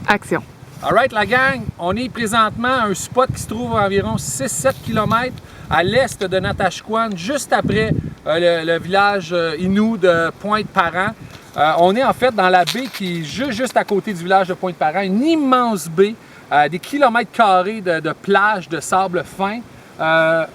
Action! Alright la gang, on est présentement à un spot qui se trouve à environ 6-7 km à l'est de Natashquan, juste après le village Innu de Pointe-Parent. On est en fait dans la baie qui est juste à côté du village de Pointe-Parent, une immense baie, des kilomètres carrés de plage de sable fin.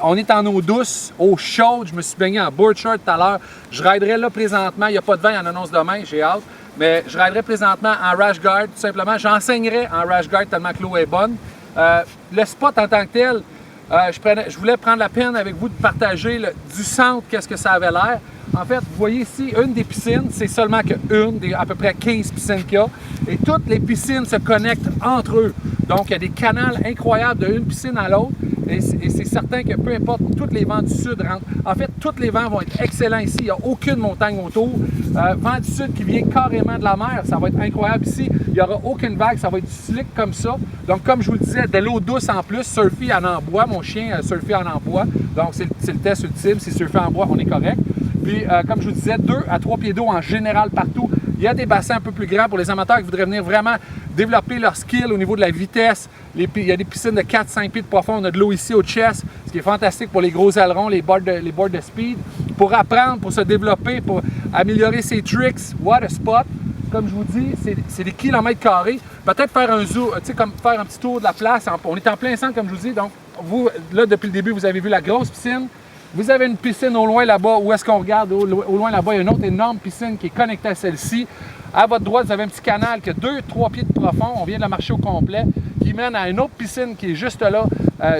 On est en eau douce, eau chaude. Je me suis baigné en board short tout à l'heure. Je riderai là présentement. Il n'y a pas de vent, il en annonce demain, j'ai hâte. Mais je riderai présentement en rash guard, tout simplement. J'enseignerai en rash guard tellement que l'eau est bonne. Le spot en tant que tel, je voulais prendre la peine avec vous de partager du centre, qu'est-ce que ça avait l'air. En fait, vous voyez ici, une des piscines, c'est seulement qu'une des à peu près 15 piscines qu'il y a. Et toutes les piscines se connectent entre eux. Donc, il y a des canals incroyables d'une piscine à l'autre. Et c'est certain que peu importe, tous les vents du sud rentrent. En fait, tous les vents vont être excellents ici. Il n'y a aucune montagne autour. Vent du sud qui vient carrément de la mer, ça va être incroyable ici. Il n'y aura aucune vague, ça va être slick comme ça. Donc, comme je vous le disais, de l'eau douce en plus, surfer en bois. Mon chien surfer en bois. Donc, c'est le test ultime. Si surfer en bois, on est correct. Puis, comme je vous disais, 2 à 3 pieds d'eau en général partout. Il y a des bassins un peu plus grands pour les amateurs qui voudraient venir vraiment développer leur skill au niveau de la vitesse. Il y a des piscines de 4-5 pieds de profond. On a de l'eau ici au chest, ce qui est fantastique pour les gros ailerons, les boards de speed. Pour apprendre, pour se développer, pour améliorer ses tricks. What a spot! Comme je vous dis, c'est des kilomètres carrés. Peut-être faire un zoom, tu sais, comme faire un petit tour de la place. On est en plein centre, comme je vous dis. Donc, vous, là, depuis le début, vous avez vu la grosse piscine. Vous avez une piscine au loin là-bas. Où est-ce qu'on regarde? Au loin là-bas, il y a une autre énorme piscine qui est connectée à celle-ci. À votre droite, vous avez un petit canal qui a 2-3 pieds de profond. On vient de la marcher au complet. Qui mène à une autre piscine qui est juste là,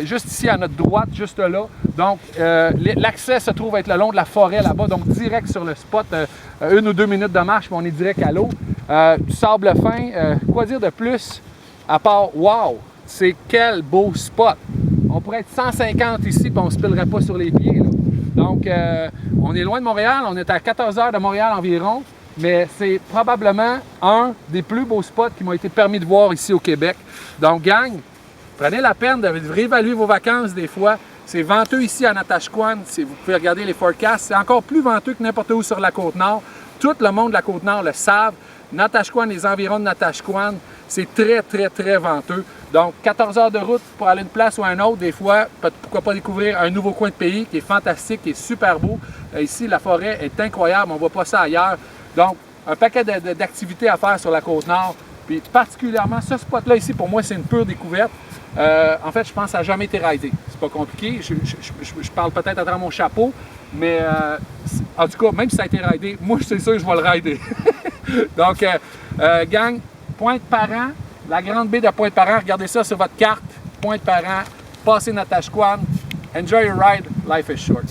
juste ici à notre droite, juste là. Donc, l'accès se trouve être le long de la forêt là-bas. Donc, direct sur le spot. 1 ou 2 minutes de marche, mais on est direct à l'eau. Du sable fin. Quoi dire de plus? À part, wow! C'est quel beau spot! On pourrait être 150 ici, puis on ne se pilerait pas sur les pieds. Là. Donc, on est loin de Montréal. On est à 14 heures de Montréal environ. Mais c'est probablement un des plus beaux spots qui m'ont été permis de voir ici au Québec. Donc, gang, prenez la peine de réévaluer vos vacances des fois. C'est venteux ici à Natashquan. Vous pouvez regarder les forecasts. C'est encore plus venteux que n'importe où sur la Côte-Nord. Tout le monde de la Côte-Nord le savent. Natashquan, les environs de Natashquan, c'est très, très, très venteux. Donc, 14 heures de route pour aller d'une place ou à une autre, des fois, pourquoi pas découvrir un nouveau coin de pays qui est fantastique, qui est super beau. Ici, la forêt est incroyable, on ne voit pas ça ailleurs. Donc, un paquet d'activités à faire sur la Côte-Nord. Puis, particulièrement, ce spot-là ici, pour moi, c'est une pure découverte. En fait, je pense que ça n'a jamais été ridé. C'est pas compliqué. Je parle peut-être à travers mon chapeau, mais en tout cas, même si ça a été ridé, moi, c'est sûr que je vais le rider. Donc, gang, Pointe-Parent, la grande baie de Pointe-Parent, regardez ça sur votre carte. Pointe-Parent, passez Natashquan. Enjoy your ride, life is short.